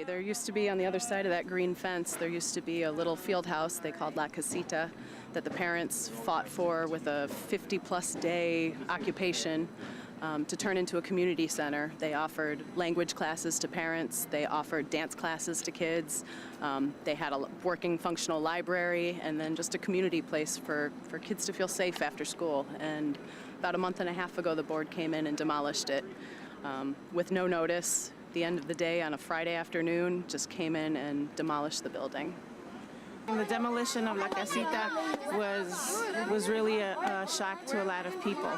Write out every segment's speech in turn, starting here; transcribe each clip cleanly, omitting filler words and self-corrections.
There used to be on the other side of that green fence, there used to be a little field house they called La Casita that the parents fought for with a 50-plus day occupation to turn into a community center. They offered language classes to parents, they offered dance classes to kids, they had a working functional library, and then just a community place for kids to feel safe after school. And about a month and a half ago, the board came in and demolished it with no notice. The end of the day on a Friday afternoon, just came in and demolished the building. The demolition of La Casita was really a shock to a lot of people.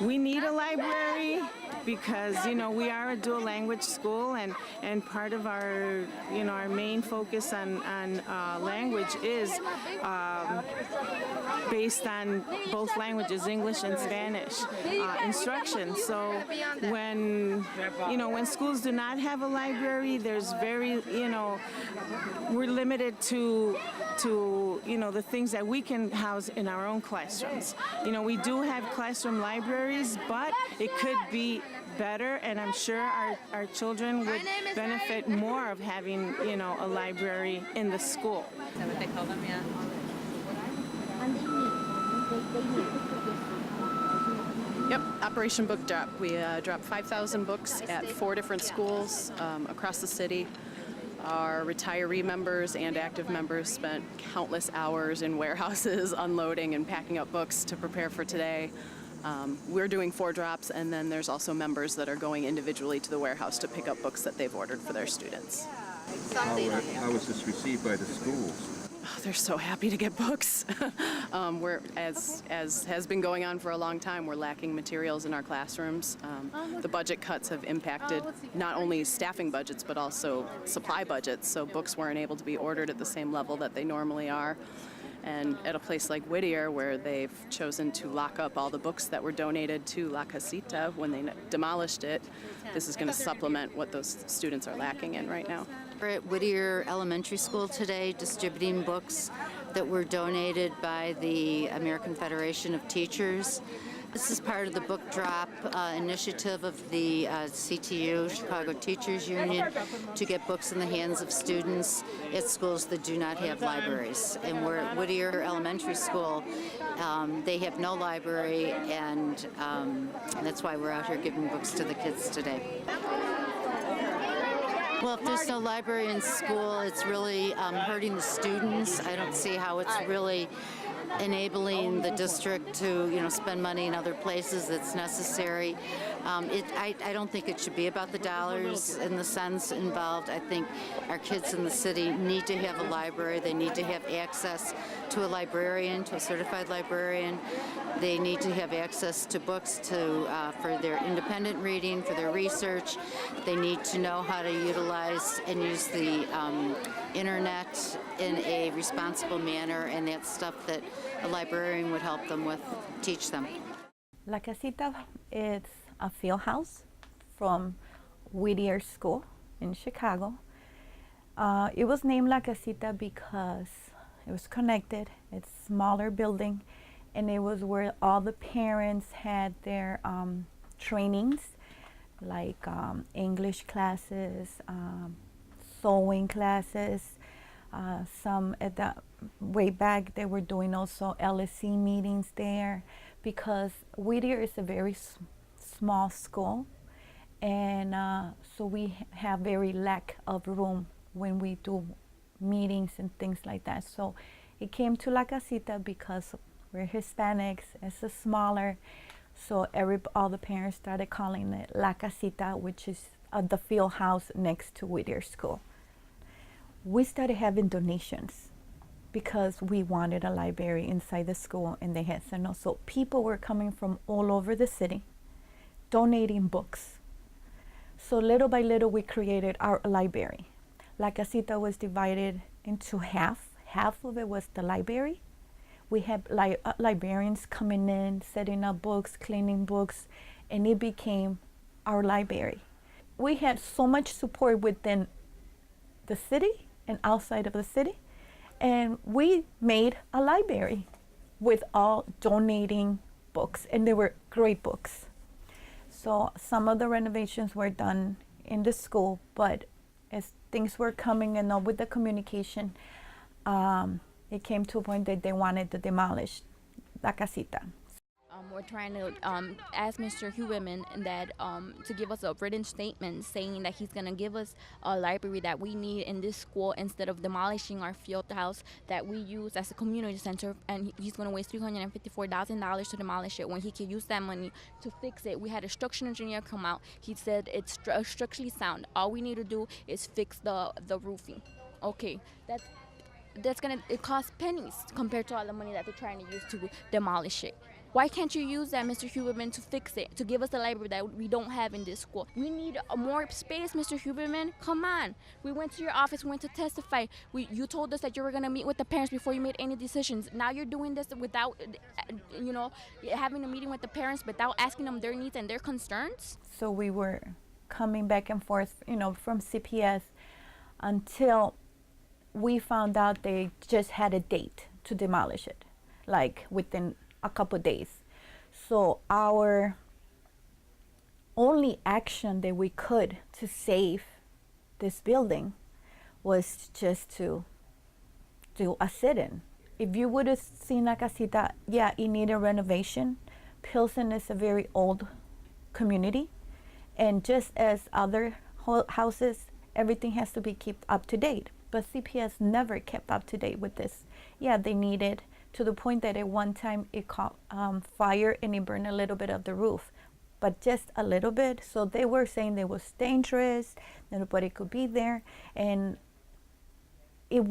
We need a library because, we are a dual language school, and part of our, our main focus on language is based on both languages, English and Spanish, instruction. So when schools do not have a library, there's we're limited to the things that we can house in our own classrooms. We do have classroom libraries, but it could be better, and I'm sure our children would benefit more of having, a library in the school. Is that what they call them? Yeah. Yep, Operation Book Drop. We dropped 5,000 books at 4 different schools across the city. Our retiree members and active members spent countless hours in warehouses unloading and packing up books to prepare for today. We're doing 4 drops, and then there's also members that are going individually to the warehouse to pick up books that they've ordered for their students. How was this received by the schools? Oh, they're so happy to get books. As has been going on for a long time, we're lacking materials in our classrooms. The budget cuts have impacted not only staffing budgets, but also supply budgets, so books weren't able to be ordered at the same level that they normally are. And at a place like Whittier, where they've chosen to lock up all the books that were donated to La Casita when they demolished it, this is going to supplement what those students are lacking in right now. We're at Whittier Elementary School today distributing books that were donated by the American Federation of Teachers. This is part of the book drop initiative of the CTU, Chicago Teachers Union, to get books in the hands of students at schools that do not have libraries. And we're at Whittier Elementary School. They have no library, and that's why we're out here giving books to the kids today. Well, if there's no library in school, it's really hurting the students. I don't see how it's really enabling the district to, spend money in other places that's necessary. I don't think it should be about the dollars in the cents involved. I think our kids in the city need to have a library. They need to have access to a librarian, to a certified librarian. They need to have access to books for their independent reading, for their research. They need to know how to utilize and use the internet in a responsible manner, and that's stuff that a librarian would help them with, teach them. La Casita is a field house from Whittier School in Chicago. It was named La Casita because it was connected. It's a smaller building, and it was where all the parents had their trainings, like English classes, sewing classes. Some at the way back they were doing also LSC meetings there, because Whittier is a very small school, and so we have very lack of room when we do meetings and things like that. So it came to La Casita because we're Hispanics, it's a smaller, so all the parents started calling it La Casita, which is the field house next to Whittier School. We started having donations because we wanted a library inside the school, and they had said no. So people were coming from all over the city donating books. So little by little we created our library. La Casita was divided into half. Half of it was the library. We had librarians coming in, setting up books, cleaning books, and it became our library. We had so much support within the city and outside of the city, and we made a library with all donating books, and they were great books. So some of the renovations were done in the school, but as things were coming and up with the communication, it came to a point that they wanted to demolish La Casita. We're trying to ask Mr. Huberman that to give us a written statement saying that he's going to give us a library that we need in this school instead of demolishing our field house that we use as a community center, and he's going to waste $354,000 to demolish it when he could use that money to fix it. We had a structural engineer come out. He said it's structurally sound. All we need to do is fix the roofing. Okay, that's gonna, it costs pennies compared to all the money that they're trying to use to demolish it. Why can't you use that, Mr. Huberman, to fix it, to give us the library that we don't have in this school? We need more space, Mr. Huberman. Come on. We went to your office, we went to testify. You told us that you were going to meet with the parents before you made any decisions. Now you're doing this without, having a meeting with the parents without asking them their needs and their concerns. So we were coming back and forth, from CPS until we found out they just had a date to demolish it, like within a couple of days. So our only action that we could to save this building was just to do a sit-in. If you would have seen La Casita, yeah, it needed renovation. Pilsen is a very old community, and just as other houses, everything has to be kept up to date. But CPS never kept up to date with this. Yeah, they needed, to the point that at one time it caught fire and it burned a little bit of the roof, but just a little bit. So they were saying it was dangerous, nobody could be there, and it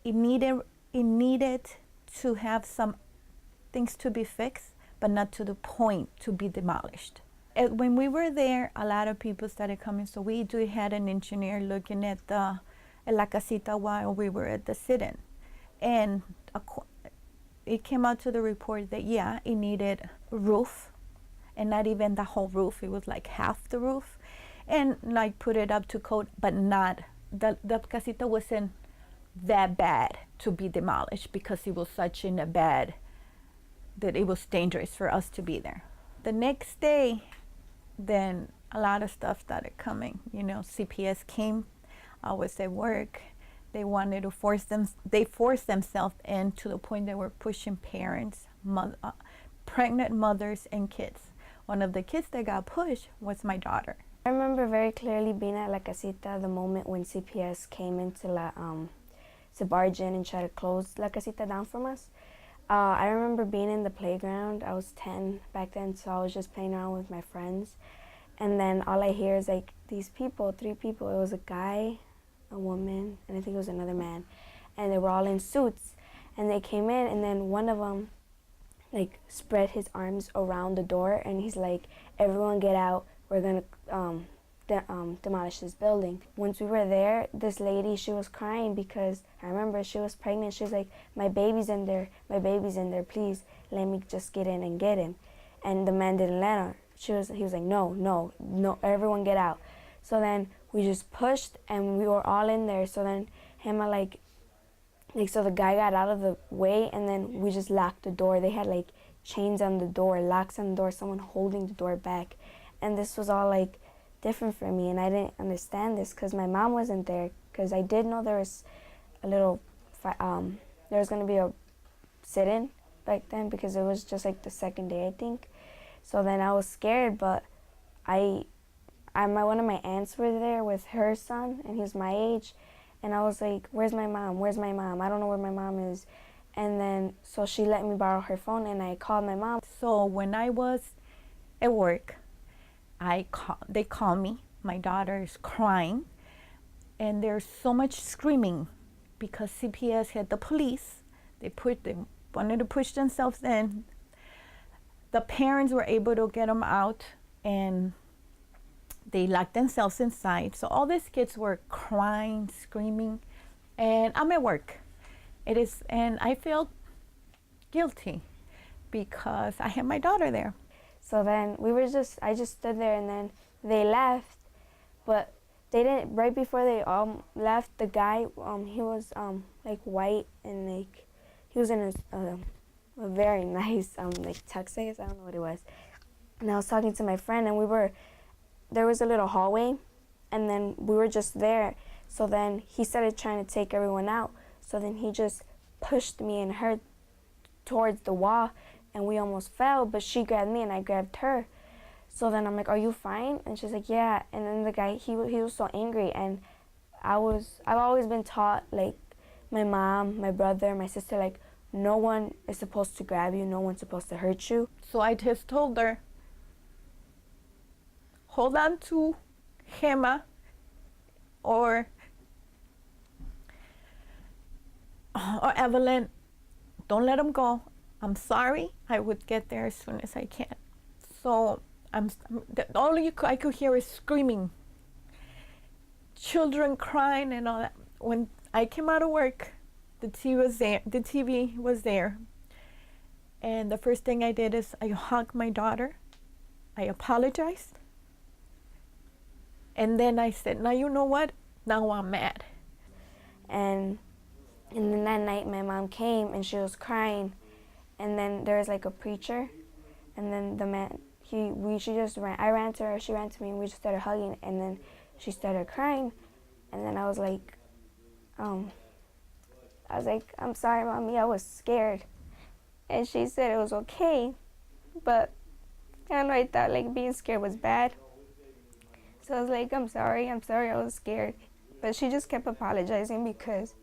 needed to have some things to be fixed, but not to the point to be demolished. And when we were there, a lot of people started coming, so we had an engineer looking at La Casita while we were at the sit-in, and it came out to the report that, yeah, it needed a roof, and not even the whole roof. It was like half the roof, and like put it up to code, but not, the Casita wasn't that bad to be demolished because it was such in a bad, that it was dangerous for us to be there. The next day, then a lot of stuff started coming. CPS came, I was at work. They wanted to forced themselves in to the point they were pushing parents, pregnant mothers and kids. One of the kids that got pushed was my daughter. I remember very clearly being at La Casita the moment when CPS came into to barge in and try to close La Casita down from us. I remember being in the playground. I was 10 back then, so I was just playing around with my friends. And then all I hear is like these people, 3 people. It was a guy, a woman, and I think it was another man, and they were all in suits, and they came in, and then one of them like spread his arms around the door, and he's like, everyone get out, we're gonna demolish this building. Once we were there, this lady, she was crying because I remember she was pregnant. She was like, my baby's in there, please let me just get in and get him. And the man didn't let her. He was like, no, everyone get out. So then we just pushed, and we were all in there. So then so the guy got out of the way, and then we just locked the door. They had like chains on the door, locks on the door, someone holding the door back. And this was all like different for me, and I didn't understand this because my mom wasn't there, because I did know there was there was going to be a sit-in back then, because it was just like the second day, I think. So then I was scared, but one of my aunts were there with her son, and he was my age, and I was like, where's my mom? I don't know where my mom is. And then, so she let me borrow her phone, and I called my mom. So when I was at work, they called me. My daughter is crying, and there's so much screaming because CPS had the police. They wanted to push themselves in. The parents were able to get them out, and they locked themselves inside. So all these kids were crying, screaming, and I'm at work. And I felt guilty because I had my daughter there. So then I just stood there, and then they left, but they didn't, right before they left, the guy, he was like white, and like, he was in a very nice like tux, I don't know what it was. And I was talking to my friend, and there was a little hallway and then we were just there. So then he started trying to take everyone out. So then he just pushed me and her towards the wall, and we almost fell, but she grabbed me and I grabbed her. So then I'm like, are you fine? And she's like, yeah. And then the guy, he was so angry. And I've always been taught, like, my mom, my brother, my sister, like, no one is supposed to grab you, no one's supposed to hurt you. So I just told her, hold on to Gemma, or Evelyn, don't let him go. I'm sorry. I would get there as soon as I can. So all I could hear is screaming, children crying and all that. When I came out of work, the TV was there. And the first thing I did is I hugged my daughter. I apologized. And then I said, now you know what? Now I'm mad. And then that night my mom came and she was crying. And then there was like a preacher. And then the man, I ran to her, she ran to me, and we just started hugging. And then she started crying. And then I was like, I'm sorry, Mommy, I was scared. And she said it was okay. But I don't know, I thought like being scared was bad. So I was like, I'm sorry, I was scared. But she just kept apologizing because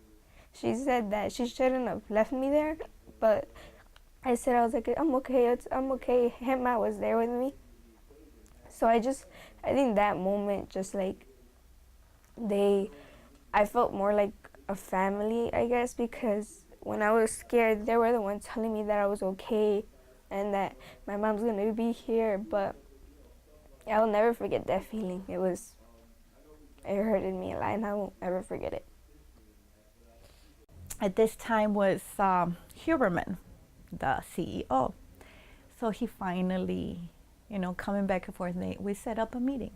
she said that she shouldn't have left me there. But I said, I was like, I'm okay, I'm okay. Gemma was there with me. So I think that moment just like, I felt more like a family, I guess, because when I was scared, they were the ones telling me that I was okay and that my mom's gonna be here. But I'll never forget that feeling. It hurted me a lot, and I won't ever forget it. At this time was Huberman, the CEO. So he finally, coming back and forth, we set up a meeting.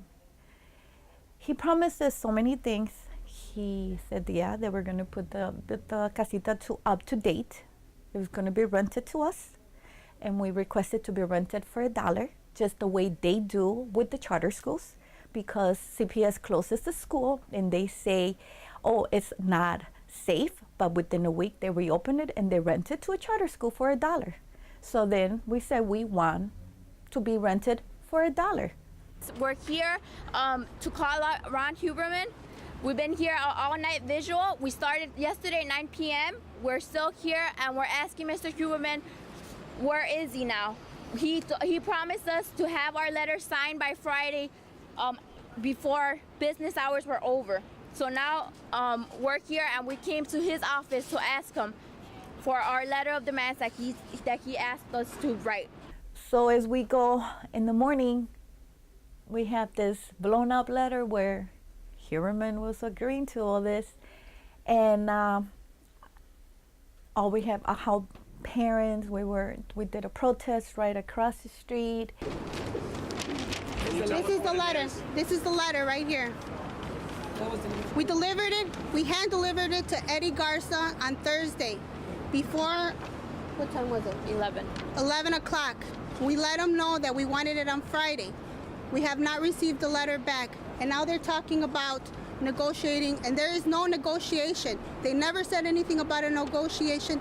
He promised us so many things. He said, yeah, they were going to put the casita up to date. It was going to be rented to us. And we requested to be rented for $1, just the way they do with the charter schools, because CPS closes the school and they say, oh, it's not safe, but within a week they reopen it and they rent it to a charter school for $1. So then we said we want to be rented for $1. We're here to call out Ron Huberman. We've been here all night visual. We started yesterday at 9 p.m. We're still here, and we're asking Mr. Huberman, where is he now? He promised us to have our letter signed by Friday before business hours were over. So now we're here, and we came to his office to ask him for our letter of demands that he asked us to write. So as we go in the morning, we have this blown up letter where Huberman was agreeing to all this, and all we have are how parents, we did a protest right across the street. This is the letter. This is the letter right here. We delivered it. We hand delivered it to Eddie Garza on Thursday before, what time was it? 11 o'clock. We let them know that we wanted it on Friday. We have not received the letter back. And now they're talking about negotiating, and there is no negotiation. They never said anything about a negotiation.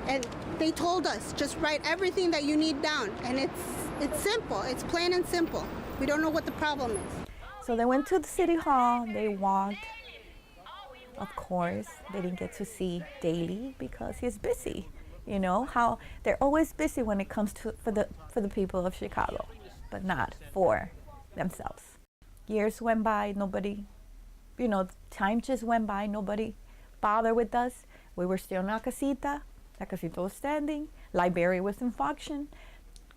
And they told us, just write everything that you need down. And it's simple. It's plain and simple. We don't know what the problem is. So they went to the city hall. They walked. Of course, they didn't get to see Daley because he's busy. You know how they're always busy when it comes to for the people of Chicago, but not for themselves. Years went by. Nobody, time just went by. Nobody bothered with us. We were still in La Casita. La Casita was standing. Library was in function.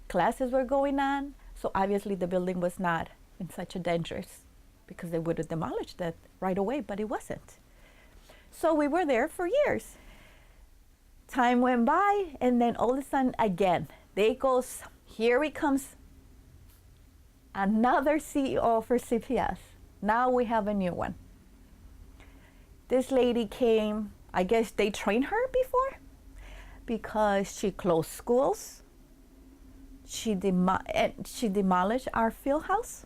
Classes were going on. So obviously the building was not in such a dangerous, because they would have demolished that right away, but it wasn't. So we were there for years. Time went by, and then all of a sudden, again, here he comes, another CEO for CPS. Now we have a new one. This lady came, I guess they trained her before, because she closed schools. She demolished our field house.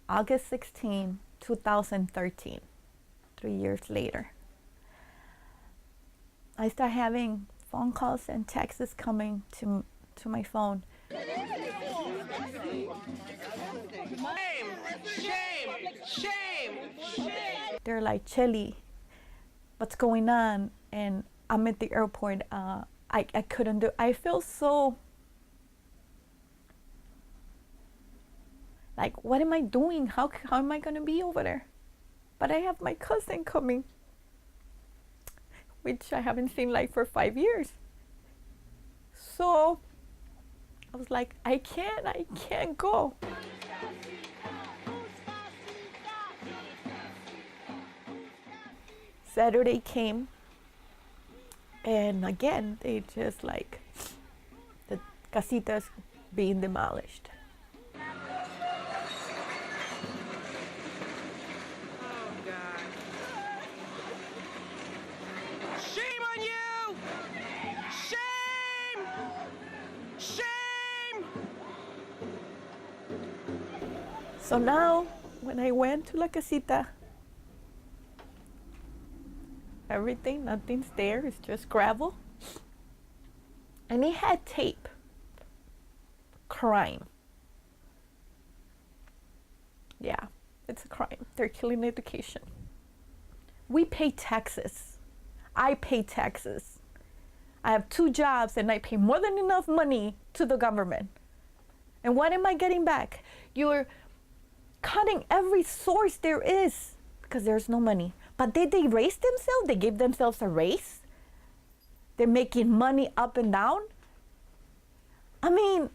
August 16, 2013, 3 years later. I start having phone calls and texts coming to my phone. They're like, Chili, what's going on? And I'm at the airport. I couldn't do. I feel so like, what am I doing? How am I gonna be over there? But I have my cousin coming, which I haven't seen like for 5 years. So I was like, I can't go. Saturday came, and again, they just like, the casitas being demolished. Shame on you! Shame! Shame! So now, when I went to La Casita, nothing's there, it's just gravel. And it had tape. Crime. Yeah, it's a crime. They're killing education. We pay taxes. I pay taxes. I have 2 jobs and I pay more than enough money to the government. And what am I getting back? You're cutting every source there is because there's no money. But did they raise themselves? They gave themselves a raise? They're making money up and down? I mean,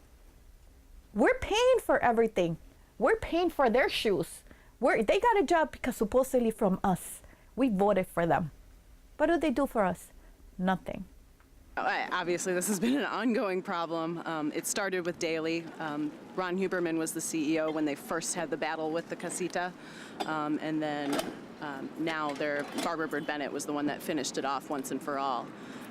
we're paying for everything. We're paying for their shoes. They got a job because supposedly from us. We voted for them. What do they do for us? Nothing. Obviously, this has been an ongoing problem. It started with Daley. Ron Huberman was the CEO when they first had the battle with the Casita. And then now Barbara Byrd-Bennett was the one that finished it off once and for all.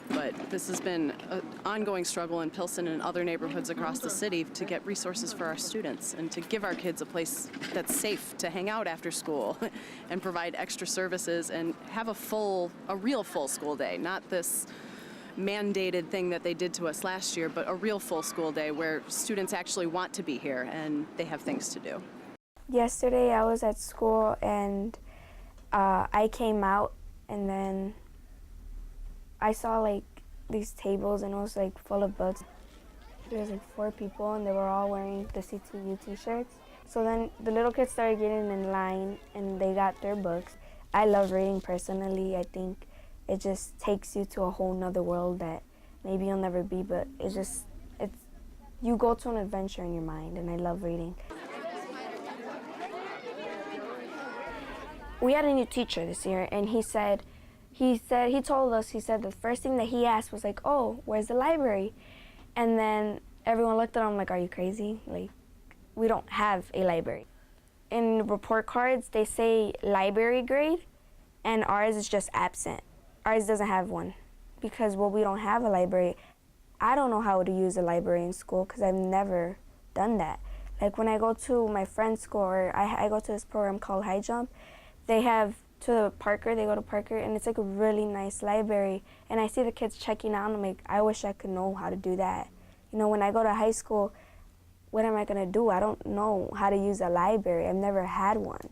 But this has been an ongoing struggle in Pilsen and other neighborhoods across the city to get resources for our students and to give our kids a place that's safe to hang out after school and provide extra services and have a real full school day, not this mandated thing that they did to us last year, but a real full school day where students actually want to be here and they have things to do. Yesterday I was at school and I came out and then I saw like these tables and it was like full of books. There was like 4 people and they were all wearing the CTU t-shirts. So then the little kids started getting in line and they got their books. I love reading personally. I think it just takes you to a whole nother world that maybe you'll never be, but you go to an adventure in your mind, and I love reading. We had a new teacher this year, and he told us the first thing that he asked was like, oh, where's the library? And then everyone looked at him like, are you crazy? Like, we don't have a library. In report cards, they say library grade, and ours is just absent. Ours doesn't have one because, well, we don't have a library. I don't know how to use a library in school because I've never done that. Like when I go to my friend's school or I go to this program called High Jump, they go to Parker, and it's like a really nice library. And I see the kids checking out and I'm like, I wish I could know how to do that. You know, when I go to high school, what am I gonna do? I don't know how to use a library. I've never had one.